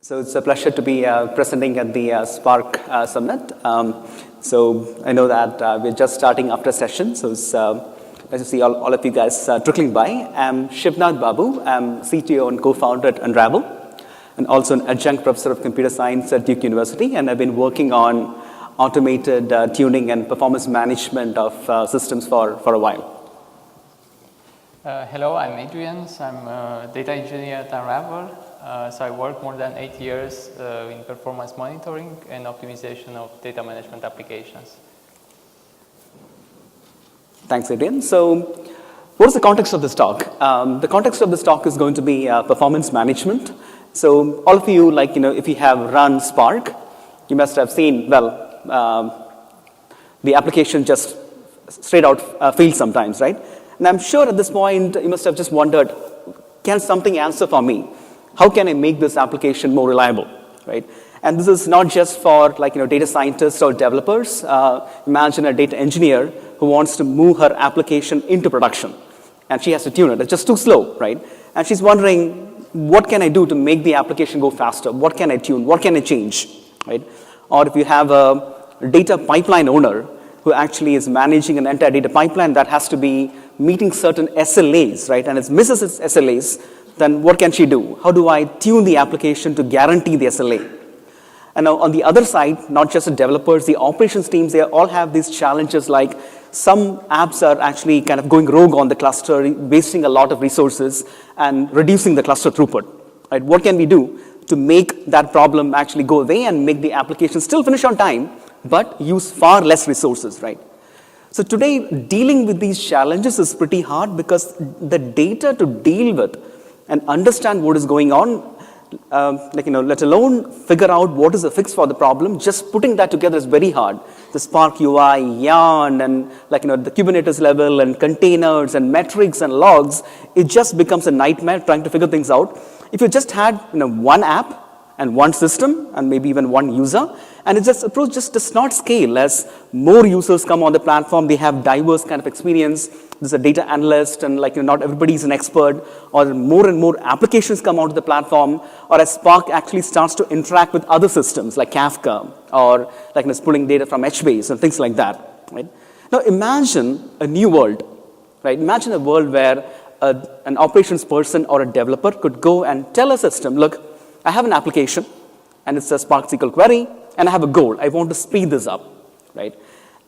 So it's a pleasure to be presenting at the Spark Summit. So I know that we're just starting after a session, so it's nice to see all of you guys trickling by. I'm Shivnath Babu. I'm CTO and co-founder at Unravel, and also an adjunct professor of computer science at Duke University, and I've been working on automated tuning and performance management of systems for a while. Hello, I'm Adrian. I'm a data engineer at Unravel. So I work more than 8 years in performance monitoring and optimization of data management applications. Thanks, Adrian. So what is the context of this talk? The context of this talk is going to be performance management. So all of you, if you have run Spark, you must have seen, the application just straight out fails sometimes, right? And I'm sure at this point, you must have just wondered, can something answer for me? How can I make this application more reliable, right? And this is not just for data scientists or developers. Imagine a data engineer who wants to move her application into production, and she has to tune it. It's just too slow, right? And she's wondering, what can I do to make the application go faster? What can I tune? What can I change, right? Or if you have a data pipeline owner who actually is managing an entire data pipeline that has to be meeting certain SLAs, right? And it misses its SLAs, then what can she do? How do I tune the application to guarantee the SLA? And now on the other side, not just the developers, the operations teams, they all have these challenges, like some apps are actually kind of going rogue on the cluster, wasting a lot of resources and reducing the cluster throughput, right? What can we do to make that problem actually go away and make the application still finish on time, but use far less resources, right? So today, dealing with these challenges is pretty hard because the data to deal with and understand what is going on, let alone figure out what is the fix for the problem, just putting that together is very hard. The Spark UI, yarn, and the Kubernetes level, and containers, and metrics, and logs, it just becomes a nightmare trying to figure things out. If you just had one app and one system, and maybe even one user, and approach just does not scale. As more users come on the platform, they have diverse kind of experience. There's a data analyst, and not everybody is an expert, or more and more applications come onto the platform, or as Spark actually starts to interact with other systems like Kafka, or it's pulling data from HBase and things like that, right? Now imagine a new world, right? Imagine a world where an operations person or a developer could go and tell a system, look, I have an application, and it's a SparkSQL query, and I have a goal. I want to speed this up, right?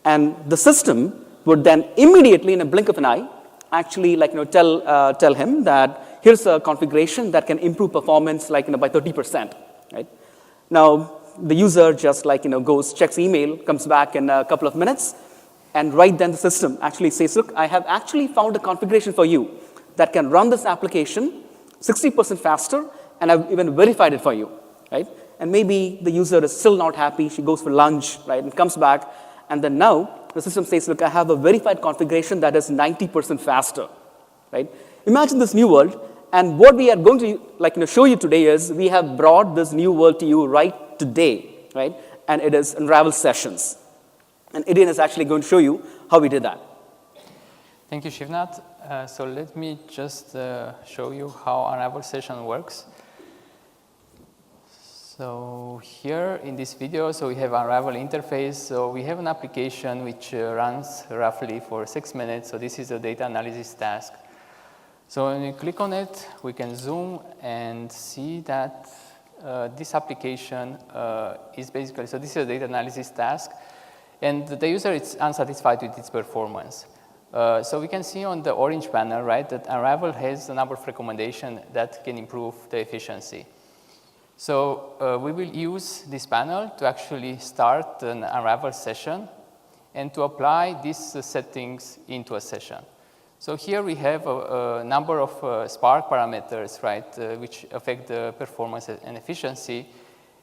And the system would then immediately, in a blink of an eye, actually tell him that here's a configuration that can improve performance by 30%, right? Now the user just goes, checks email, comes back in a couple of minutes, and right then the system actually says, look, I have actually found a configuration for you that can run this application 60% faster, and I've even verified it for you, right? And maybe the user is still not happy. She goes for lunch, right, and comes back. And then now the system says, look, I have a verified configuration that is 90% faster, right? Imagine this new world. And what we are going to show you today is we have brought this new world to you right today, right? And it is Unravel sessions. And Adrian is actually going to show you how we did that. Thank you, Shivnath. So let me just show you how Unravel session works. So here in this video, so we have Unravel interface. So we have an application which runs roughly for 6 minutes. So this is a data analysis task. So when you click on it, we can zoom and see that this application is basically, so this is a data analysis task, and the user is unsatisfied with its performance. So we can see on the orange panel, right, that Unravel has a number of recommendations that can improve the efficiency. So we will use this panel to actually start an Unravel session and to apply these settings into a session. So here we have a number of Spark parameters, right, which affect the performance and efficiency.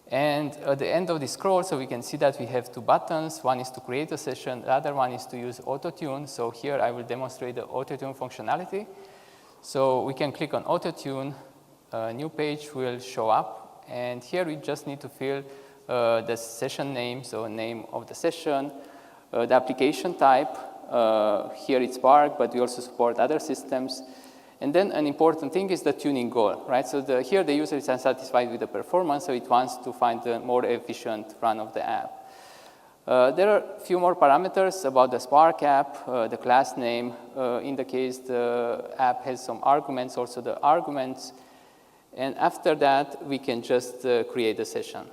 And at the end of the scroll, so we can see that we have two buttons. One is to create a session. The other one is to use auto-tune. So here I will demonstrate the auto-tune functionality. So we can click on auto-tune. A new page will show up. And here we just need to fill the session name, so name of the session, the application type. Here it's Spark, but we also support other systems. And then an important thing is the tuning goal, right? So here the user is unsatisfied with the performance, so it wants to find a more efficient run of the app. There are a few more parameters about the Spark app, the class name. In the case the app has some arguments, also the arguments. And after that, we can just create a session.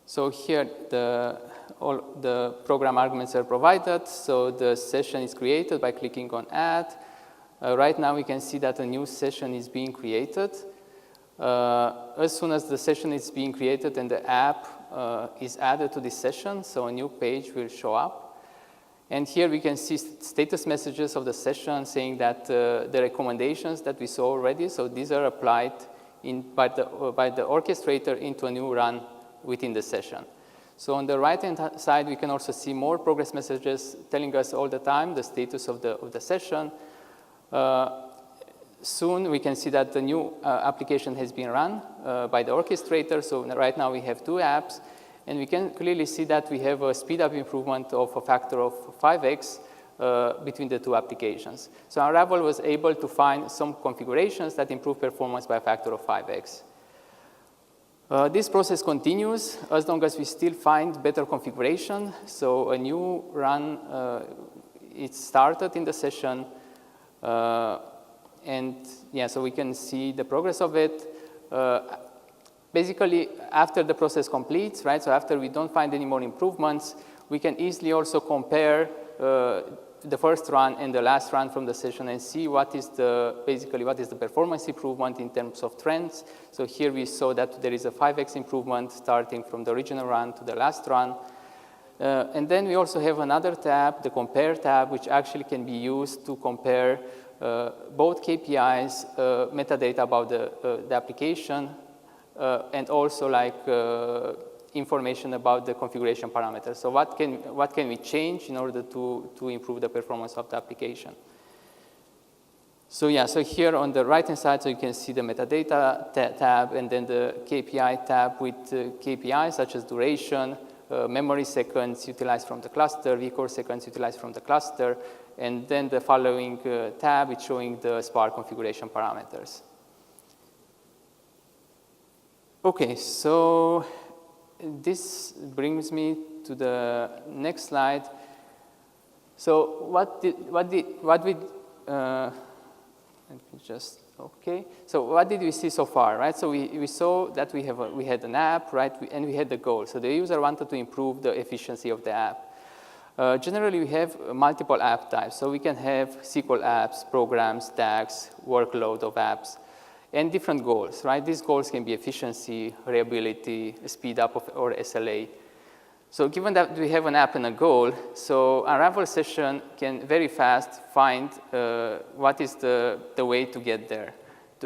So here, all the program arguments are provided. So the session is created by clicking on Add. Right now, we can see that a new session is being created. As soon as the session is being created and the app is added to this session, so a new page will show up. And here we can see status messages of the session saying that the recommendations that we saw already, so these are applied by the orchestrator into a new run within the session. So on the right-hand side, we can also see more progress messages telling us all the time the status of the session. Soon we can see that the new application has been run by the orchestrator. So right now we have 2 apps, and we can clearly see that we have a speed up improvement of a factor of 5x between the 2 applications. So Unravel was able to find some configurations that improve performance by a factor of 5x. This process continues as long as we still find better configuration. So a new run is started in the session. And yeah, so we can see the progress of it. Basically, after the process completes, right, so after we don't find any more improvements, we can easily also compare the first run and the last run from the session and see what is the performance improvement in terms of trends. So here we saw that there is a 5x improvement starting from the original run to the last run. And then we also have another tab, the Compare tab, which actually can be used to compare both KPIs, metadata about the application, and also like information about the configuration parameters. So what can we change in order to improve the performance of the application? So yeah, so here on the right-hand side, so you can see the metadata tab and then the KPI tab with KPIs such as duration, memory seconds utilized from the cluster, vCore seconds utilized from the cluster, and then the following tab is showing the Spark configuration parameters. Okay, so this brings me to the next slide. So what did we see so far, right? So we saw that we had an app, right, and we had the goal. So the user wanted to improve the efficiency of the app. Generally, we have multiple app types. So we can have SQL apps, programs, tags, workload of apps, and different goals, right? These goals can be efficiency, reliability, speed up or SLA. So given that we have an app and a goal, so Unravel session can very fast find what is the way to get there,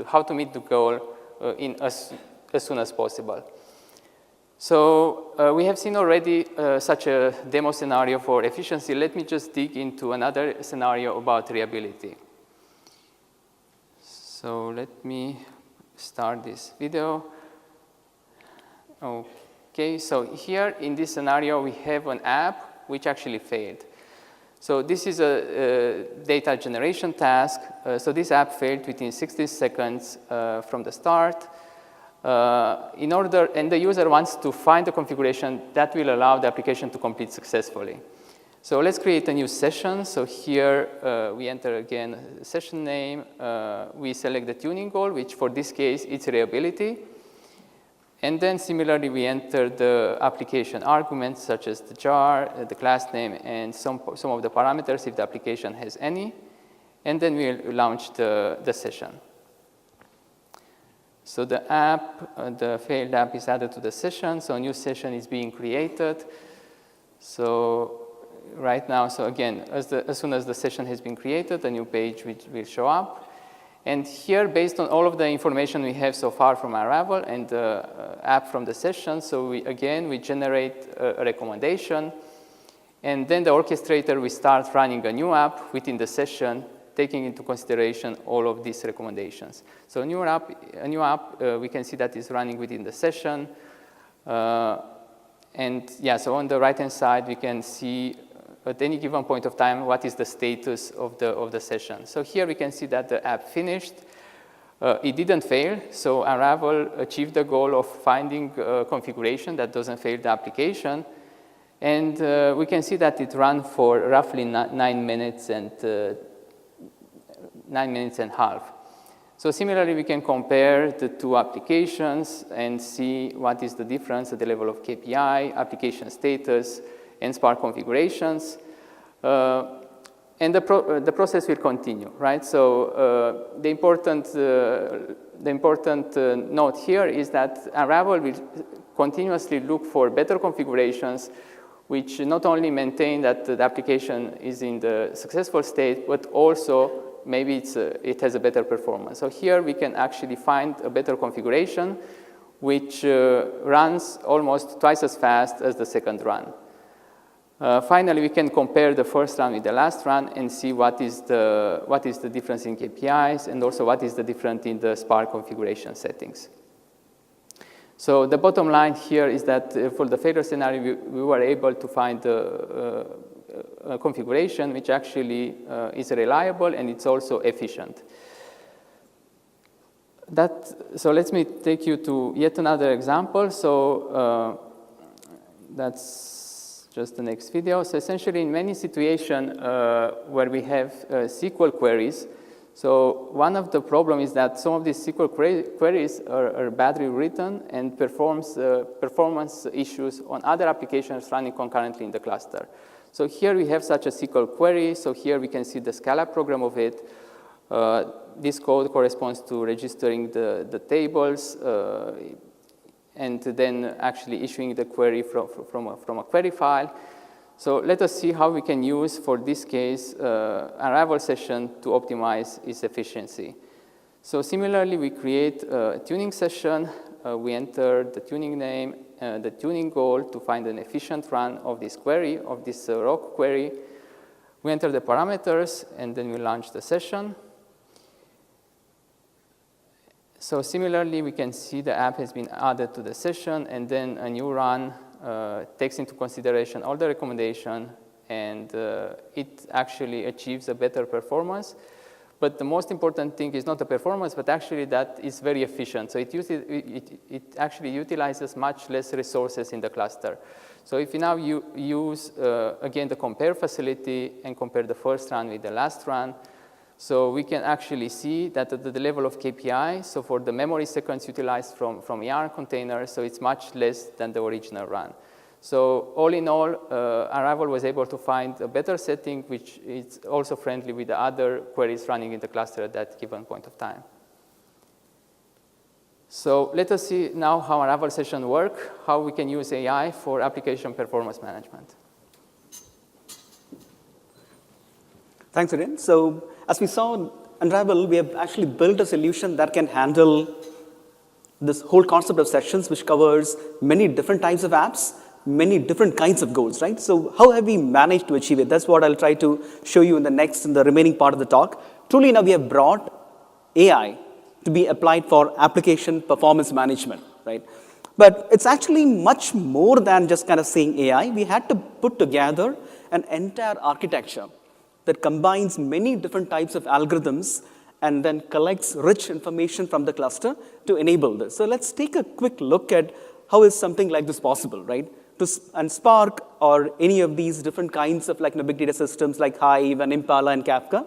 how to meet the goal as soon as possible. So we have seen already such a demo scenario for efficiency. Let me just dig into another scenario about reliability. So let me start this video. Okay, so here in this scenario, we have an app which actually failed. So this is a data generation task. So this app failed within 60 seconds from the start. And the user wants to find the configuration that will allow the application to complete successfully. So let's create a new session. So here we enter again a session name. We select the tuning goal, which for this case, it's reliability. And then similarly, we enter the application arguments, such as the jar, the class name, and some of the parameters, if the application has any. And then we'll launch the session. So the app, the failed app is added to the session. So a new session is being created. So right now, so again, as soon as the session has been created, a new page will show up. And here, based on all of the information we have so far from Unravel and the app from the session, so we generate a recommendation. And then the orchestrator will start running a new app within the session, taking into consideration all of these recommendations. So a new app, we can see that is running within the session. And yeah, so on the right-hand side, we can see at any given point of time, what is the status of the session. So here we can see that the app finished. It didn't fail, so Unravel achieved the goal of finding a configuration that doesn't fail the application. And we can see that it ran for roughly 9 minutes and 9 minutes and a half. So similarly, we can compare the two applications and see what is the difference at the level of KPI, application status, and Spark configurations. And the process will continue, right? So the important note here is that Unravel will continuously look for better configurations which not only maintain that the application is in the successful state, but also maybe it has a better performance. So here we can actually find a better configuration which runs almost twice as fast as the second run. Finally, we can compare the first run with the last run and see what is the difference in KPIs and also what is the difference in the Spark configuration settings. So the bottom line here is that for the failure scenario, we were able to find a configuration which actually is reliable and it's also efficient. So let me take you to yet another example. So that's just the next video. So essentially in many situations where we have SQL queries, so one of the problems is that some of these SQL queries are badly written and performance issues on other applications running concurrently in the cluster. So here we have such a SQL query. So here we can see the Scala program of it. This code corresponds to registering the tables and then actually issuing the query from a query file. So let us see how we can use, for this case, Unravel session to optimize its efficiency. So similarly, we create a tuning session. We enter the tuning name, the tuning goal to find an efficient run of this query, of this rock query. We enter the parameters, and then we launch the session. So similarly, we can see the app has been added to the session, and then a new run takes into consideration all the recommendations, and it actually achieves a better performance. But the most important thing is not the performance, but actually that it's very efficient. So it actually utilizes much less resources in the cluster. So if you now use, again, the compare facility and compare the first run with the last run, so we can actually see that at the level of KPI, so for the memory seconds utilized from ER containers, so it's much less than the original run. So all in all, Unravel was able to find a better setting, which is also friendly with the other queries running in the cluster at that given point of time. So let us see now how Unravel sessions work, how we can use AI for application performance management. Thanks, Adrian. So as we saw in Unravel, we have actually built a solution that can handle this whole concept of sessions, which covers many different types of apps, many different kinds of goals, right? So how have we managed to achieve it? That's what I'll try to show you in the remaining part of the talk. Truly now we have brought AI to be applied for application performance management, right? But it's actually much more than just kind of saying AI. We had to put together an entire architecture that combines many different types of algorithms and then collects rich information from the cluster to enable this. So let's take a quick look at how is something like this possible, right? And Spark or any of these different kinds of big data systems like Hive and Impala and Kafka,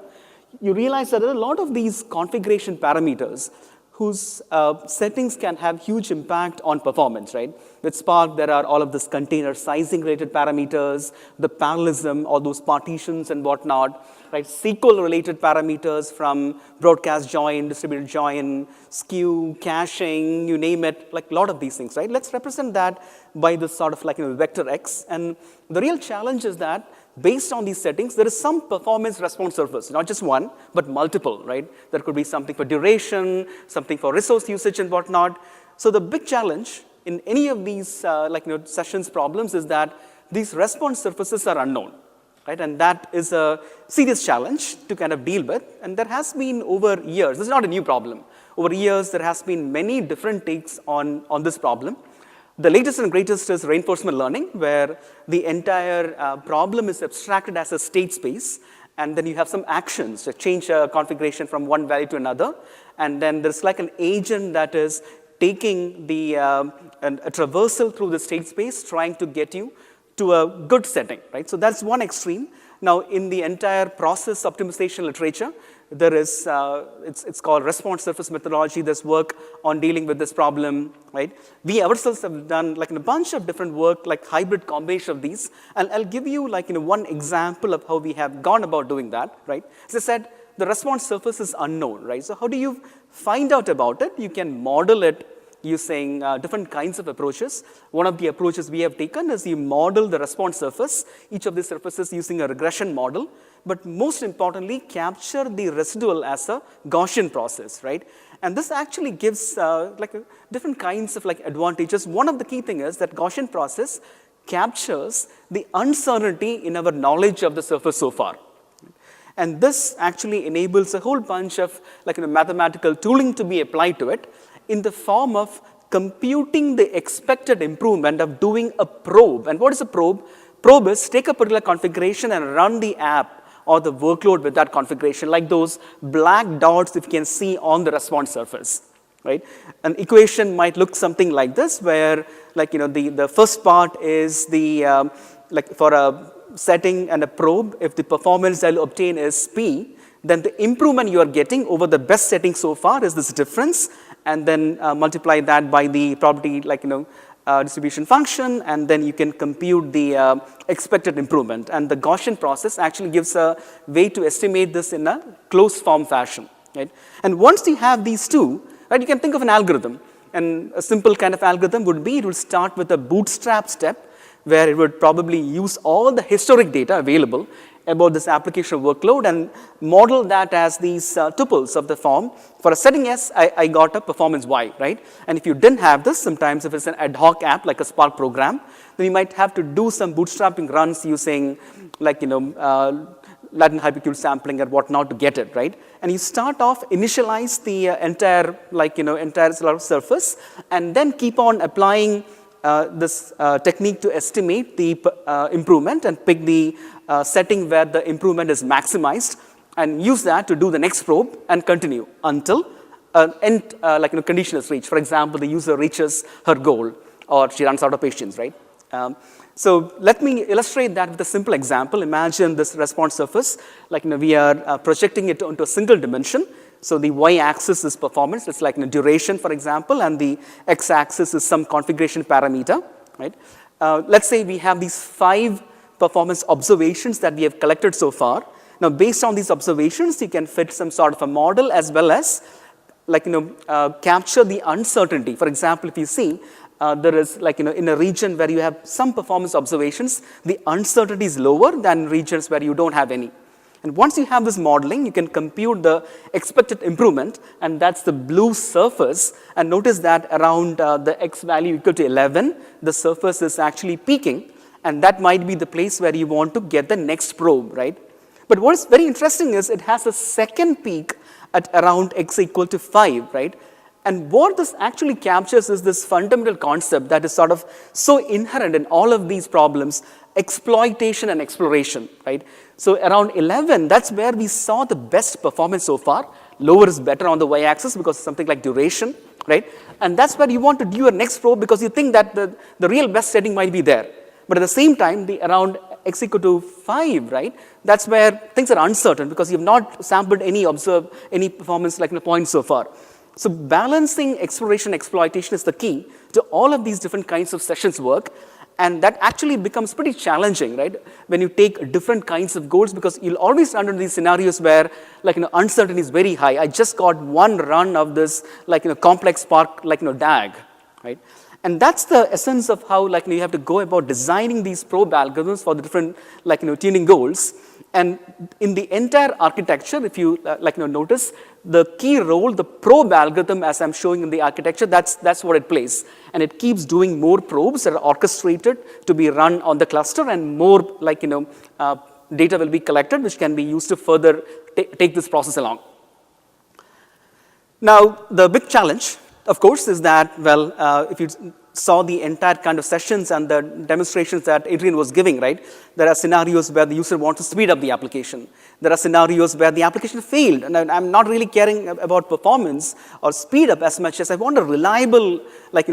you realize that there are a lot of these configuration parameters whose settings can have huge impact on performance, right? With Spark, there are all of this container sizing related parameters, the parallelism, all those partitions and whatnot, right? SQL related parameters from broadcast join, distributed join, skew, caching, you name it, like a lot of these things, right? Let's represent that by this sort of vector X. And the real challenge is that based on these settings, there is some performance response surface, not just one, but multiple, right? There could be something for duration, something for resource usage and whatnot. So the big challenge in any of these sessions problems is that these response surfaces are unknown, right? And that is a serious challenge to kind of deal with. And there has been over years, this is not a new problem. Over years, there has been many different takes on this problem. The latest and greatest is reinforcement learning, where the entire problem is abstracted as a state space, and then you have some actions to change a configuration from one value to another, and then there's like an agent that is taking the a traversal through the state space, trying to get you to a good setting, right? So that's one extreme. Now, in the entire process optimization literature, there is, it's called response surface methodology. There's work on dealing with this problem, right? We ourselves have done like a bunch of different work, like hybrid combination of these. And I'll give you like one example of how we have gone about doing that, right? As I said, the response surface is unknown, right? So how do you find out about it? You can model it using different kinds of approaches. One of the approaches we have taken is you model the response surface, each of these surfaces using a regression model, but most importantly, capture the residual as a Gaussian process, right? And this actually gives different kinds of like advantages. One of the key things is that Gaussian process captures the uncertainty in our knowledge of the surface so far. And this actually enables a whole bunch of like mathematical tooling to be applied to it, in the form of computing the expected improvement of doing a probe. And what is a probe? Probe is take a particular configuration and run the app or the workload with that configuration, like those black dots if you can see on the response surface, right? An equation might look something like this, where like the first part is the like for a setting and a probe, if the performance I'll obtain is P, then the improvement you are getting over the best setting so far is this difference, and then multiply that by the probability distribution function, and then you can compute the expected improvement. And the Gaussian process actually gives a way to estimate this in a closed form fashion, right? And once you have these two, right, you can think of an algorithm. And a simple kind of algorithm would be, it will start with a bootstrap step, where it would probably use all the historic data available about this application workload and model that as these tuples of the form. For a setting S, I got a performance Y, right? And if you didn't have this, sometimes if it's an ad hoc app like a Spark program, then you might have to do some bootstrapping runs using like, Latin hypercube sampling or whatnot to get it, right? And you start off, initialize the entire surface, and then keep on applying this technique to estimate the improvement and pick the setting where the improvement is maximized, and use that to do the next probe and continue until an end condition is reached. For example, the user reaches her goal or she runs out of patience, right? So let me illustrate that with a simple example. Imagine this response surface, we are projecting it onto a single dimension. So the y-axis is performance. It's like duration, for example, and the x-axis is some configuration parameter, right? Let's say we have these 5 performance observations that we have collected so far. Now, based on these observations, you can fit some sort of a model as well as capture the uncertainty. For example, if you see, there is in a region where you have some performance observations, the uncertainty is lower than regions where you don't have any. And once you have this modeling, you can compute the expected improvement, and that's the blue surface. And notice that around the x value equal to 11, the surface is actually peaking, and that might be the place where you want to get the next probe, right? But what is very interesting is it has a second peak at around x equal to 5, right? And what this actually captures is this fundamental concept that is sort of so inherent in all of these problems, exploitation and exploration, right? So around 11, that's where we saw the best performance so far. Lower is better on the y-axis because it's something like duration, right? And that's where you want to do your next probe because you think that the real best setting might be there. But at the same time, the around x equal to 5, right? That's where things are uncertain because you've not sampled any performance points so far. So balancing exploration exploitation is the key to all of these different kinds of sessions work. And that actually becomes pretty challenging, right? When you take different kinds of goals, because you'll always run into these scenarios where uncertainty is very high. I just got one run of this complex Spark DAG, right? And that's the essence of how you have to go about designing these probe algorithms for the different tuning goals. And in the entire architecture, if you notice, the key role, the probe algorithm, as I'm showing in the architecture, that's what it plays. And it keeps doing more probes that are orchestrated to be run on the cluster, and more data will be collected, which can be used to further take this process along. Now, the big challenge, of course, is that, well, if you saw the entire kind of sessions and the demonstrations that Adrian was giving, right? There are scenarios where the user wants to speed up the application. There are scenarios where the application failed, and I'm not really caring about performance or speed up as much as I want a reliable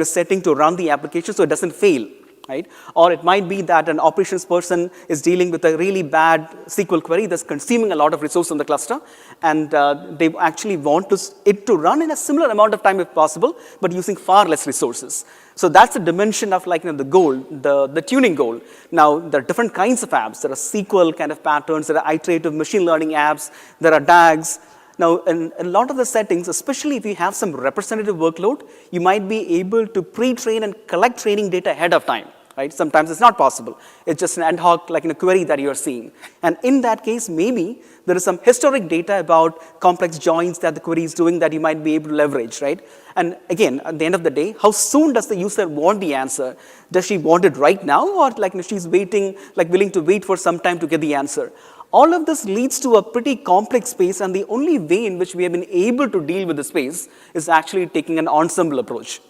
setting to run the application so it doesn't fail. Right? Or it might be that an operations person is dealing with a really bad SQL query that's consuming a lot of resource on the cluster, and they actually want it to run in a similar amount of time if possible, but using far less resources. So that's the dimension of the goal, the tuning goal. Now, there are different kinds of apps. There are SQL kind of patterns. There are iterative machine learning apps. There are DAGs. Now, in a lot of the settings, especially if you have some representative workload, you might be able to pre-train and collect training data ahead of time. Right? Sometimes it's not possible. It's just an ad hoc query that you're seeing. And in that case, maybe there is some historic data about complex joins that the query is doing that you might be able to leverage, right? And again, at the end of the day, how soon does the user want the answer? Does she want it right now, or she's waiting, willing to wait for some time to get the answer? All of this leads to a pretty complex space, and the only way in which we have been able to deal with the space is actually taking an ensemble approach.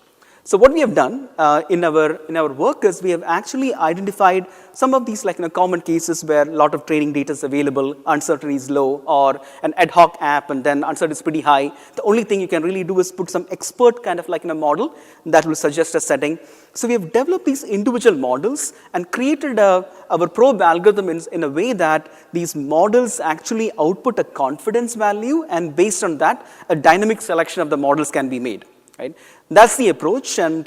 So what we have done in our work is we have actually identified some of these common cases where a lot of training data is available, uncertainty is low, or an ad hoc app and then uncertainty is pretty high. The only thing you can really do is put some expert kind of in a model that will suggest a setting. So we have developed these individual models and created our probe algorithm in a way that these models actually output a confidence value, and based on that, a dynamic selection of the models can be made. Right? That's the approach, and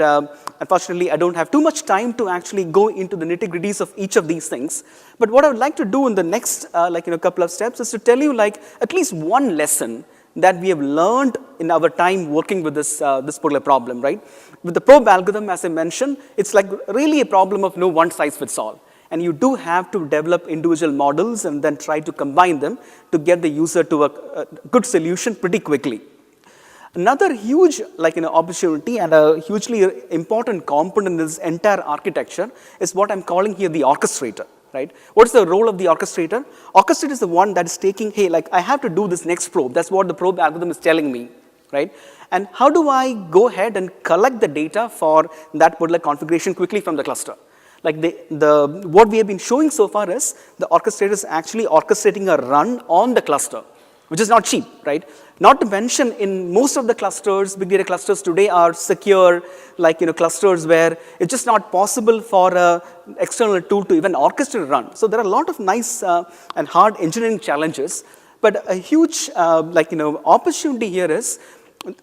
unfortunately, I don't have too much time to actually go into the nitty-gritties of each of these things. But what I would like to do in the next couple of steps is to tell you at least one lesson that we have learned in our time working with this particular problem. Right? With the probe algorithm, as I mentioned, it's really a problem of no one size fits all. And you do have to develop individual models and then try to combine them to get the user to a good solution pretty quickly. Another huge opportunity and a hugely important component in this entire architecture is what I'm calling here the orchestrator. Right? What's the role of the orchestrator? Orchestrator is the one that is taking, hey, I have to do this next probe. That's what the probe algorithm is telling me. Right? And how do I go ahead and collect the data for that particular configuration quickly from the cluster? What we have been showing so far is the orchestrator is actually orchestrating a run on the cluster, which is not cheap, right? Not to mention, in most of the clusters, big data clusters today are secure, clusters where it's just not possible for an external tool to even orchestrate a run. So there are a lot of nice and hard engineering challenges, but a huge, opportunity here is,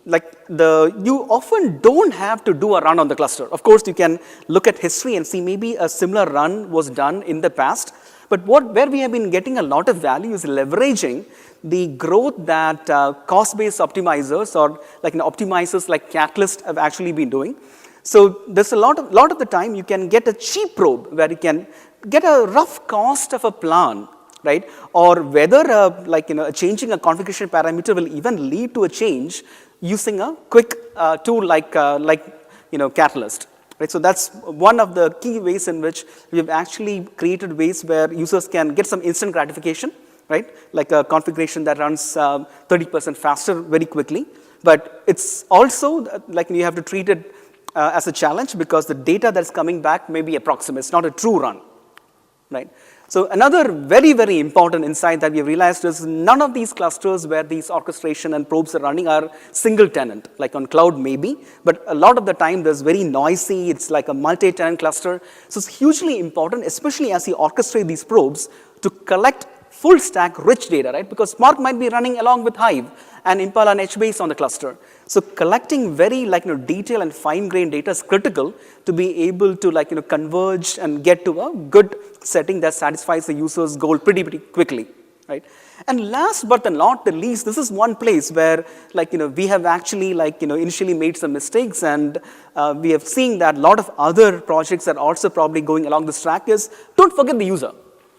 you often don't have to do a run on the cluster. Of course, you can look at history and see maybe a similar run was done in the past. But where we have been getting a lot of value is leveraging the growth that cost-based optimizers or optimizers like Catalyst have actually been doing. So there's a lot of the time you can get a cheap probe where you can get a rough cost of a plan, right? Or whether changing a configuration parameter will even lead to a change using a quick tool like Catalyst. Right, so that's one of the key ways in which we have actually created ways where users can get some instant gratification, right? Like a configuration that runs 30% faster very quickly. But it's also you have to treat it as a challenge because the data that's coming back may be approximate. It's not a true run, right? So another very, very important insight that we have realized is none of these clusters where these orchestration and probes are running are single tenant, like on cloud maybe, but a lot of the time there's very noisy, it's like a multi-tenant cluster. So it's hugely important, especially as you orchestrate these probes, to collect full stack rich data, right? Because Spark might be running along with Hive and Impala and HBase on the cluster. So collecting very detailed and fine-grained data is critical to be able to converge and get to a good setting that satisfies the user's goal pretty quickly, right? And last but not the least, this is one place where we have actually initially made some mistakes, and we have seen that a lot of other projects are also probably going along this track is don't forget the user.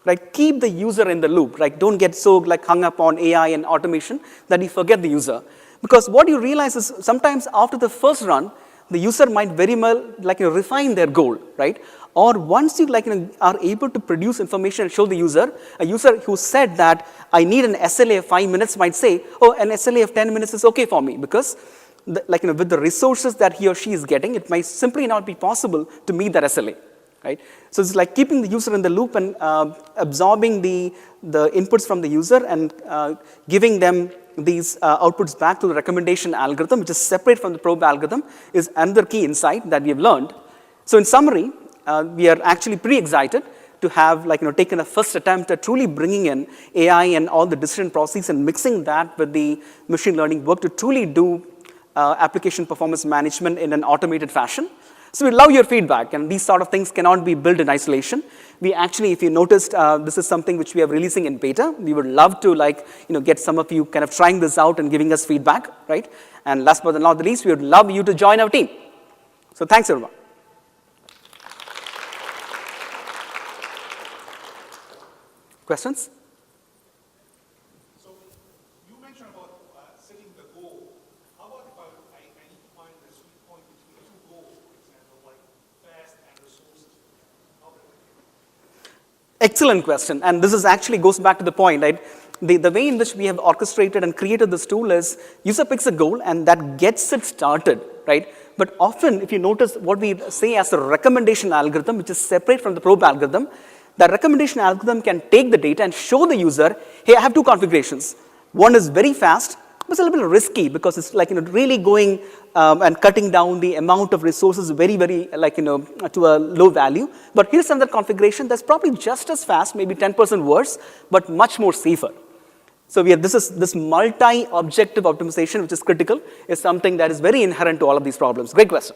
Right? Keep the user in the loop. Right? Don't get so hung up on AI and automation that you forget the user. Because what you realize is sometimes after the first run, the user might very well refine their goal, right? Or once you are able to produce information and show the user, a user who said that I need an SLA of 5 minutes might say, oh, an SLA of 10 minutes is okay for me because with the resources that he or she is getting, it might simply not be possible to meet that SLA, right? So it's like keeping the user in the loop and absorbing the inputs from the user and giving them these outputs back to the recommendation algorithm, which is separate from the probe algorithm, is another key insight that we have learned. So in summary, we are actually pretty excited to have taken a first attempt at truly bringing in AI and all the decision processes and mixing that with the machine learning work to truly do application performance management in an automated fashion. So we love your feedback, and these sort of things cannot be built in isolation. We actually, if you noticed, this is something which we are releasing in beta. We would love to get some of you kind of trying this out and giving us feedback, right? And last but not the least, we would love you to join our team. So thanks, everyone. Questions? So you mentioned about setting the goal. How about if I need to find the sweet point between two goals, for example, like fast and resources? Excellent question. And this is actually goes back to the point, right? The way in which we have orchestrated and created this tool is user picks a goal and that gets it started, right? But often, if you notice what we say as a recommendation algorithm, which is separate from the probe algorithm, the recommendation algorithm can take the data and show the user, hey, I have two configurations. One is very fast, but it's a little bit risky because it's really going and cutting down the amount of resources very, very to a low value. But here's another configuration that's probably just as fast, maybe 10% worse, but much more safer. So this multi-objective optimization, which is critical, is something that is very inherent to all of these problems. Great question.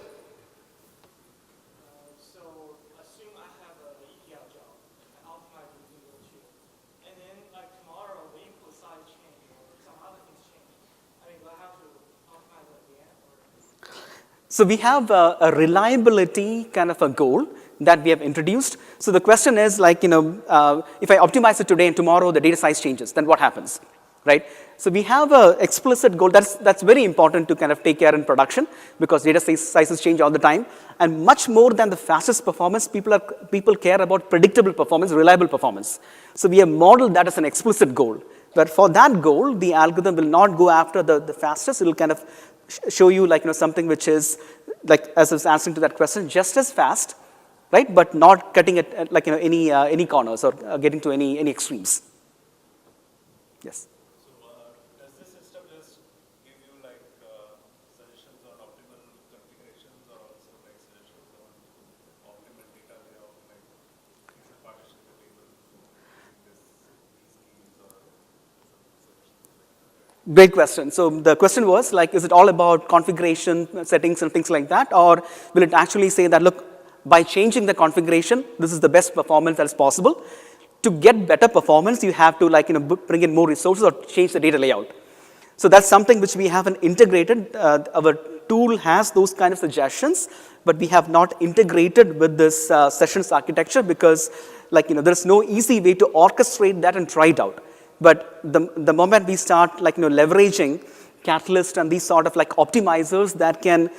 So we have a reliability kind of a goal that we have introduced. So the question is if I optimize it today and tomorrow the data size changes, then what happens, right? So we have an explicit goal that's very important to kind of take care in production because data sizes change all the time. And much more than the fastest performance, people care about predictable performance, reliable performance. So we have modeled that as an explicit goal. But for that goal, the algorithm will not go after the fastest. It will kind of show you something which is as I was answering to that question, just as fast, right? But not cutting it at any corners or getting to any extremes. Yes. So does this system just give you suggestions on optimal configurations or also suggestions on optimal data layout, you should partition the table these keys or Great question. So the question was is it all about configuration settings and things like that, or will it actually say that, look, by changing the configuration, this is the best performance that is possible. To get better performance, you have to bring in more resources or change the data layout. So that's something which we haven't integrated. Our tool has those kind of suggestions, but we have not integrated with this sessions architecture because there's no easy way to orchestrate that and try it out. But the moment we start leveraging Catalyst and these sort of optimizers that can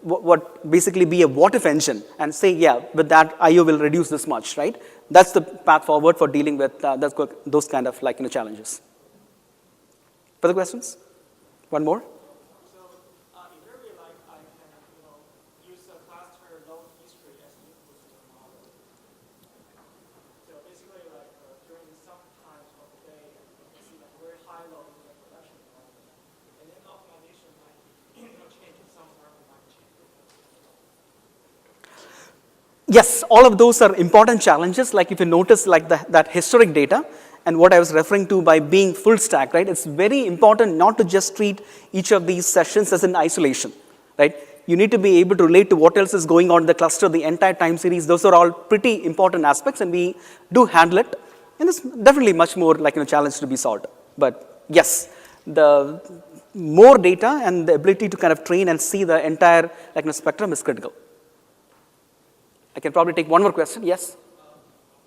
what basically be a what if engine and say, yeah, with that IO will reduce this much, right? That's the path forward for dealing with those kind of challenges. Further questions? One more? So in your real life, I can use a cluster load history as input to the model. So basically during some times of the day, you can see very high load in the production environment. And then optimization might change some environment might change. Yes, all of those are important challenges. If you notice that historic data and what I was referring to by being full stack, right? It's very important not to just treat each of these sessions as in isolation, right? You need to be able to relate to what else is going on in the cluster, the entire time series. Those are all pretty important aspects, and we do handle it. And it's definitely much more challenge to be solved. But yes, the more data and the ability to kind of train and see the entire spectrum is critical. I can probably take one more question. Yes?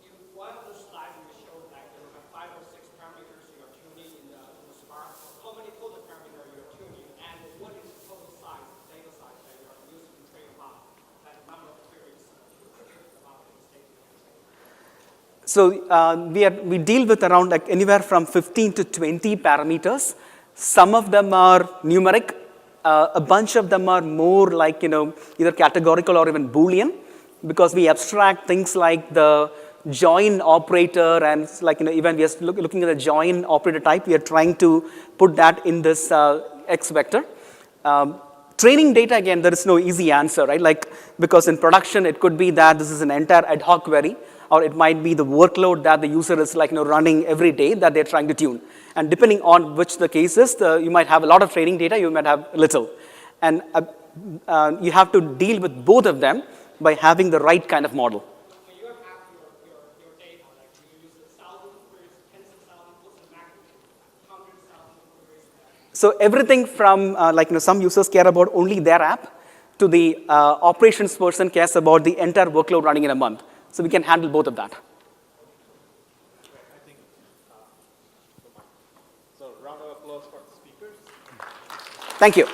In one of the slides you showed there were 5 or 6 parameters you're tuning in the Spark. How many total parameters you're tuning, and what is the total size, data size that you're using to train about that number of queries about the state? So we deal with around anywhere from 15 to 20 parameters. Some of them are numeric, A bunch of them are more like, either categorical or even Boolean, because we abstract things like the join operator, and like, even we are looking at the join operator type, we are trying to put that in this X vector. Training data, again, there is no easy answer, right? Like, because in production, it could be that this is an entire ad hoc query, or it might be the workload that the user is like, running every day that they're trying to tune. And depending on which the case is, you might have a lot of training data, you might have little. And you have to deal with both of them by having the right kind of model. When you have your data, like you use 1,000 queries, tens of thousands, what's the maximum? Hundreds of thousands of queries. So everything from, some users care about only their app, to the operations person cares about the entire workload running in a month. So we can handle both of that. I think, so round of applause for the speakers. Thank you.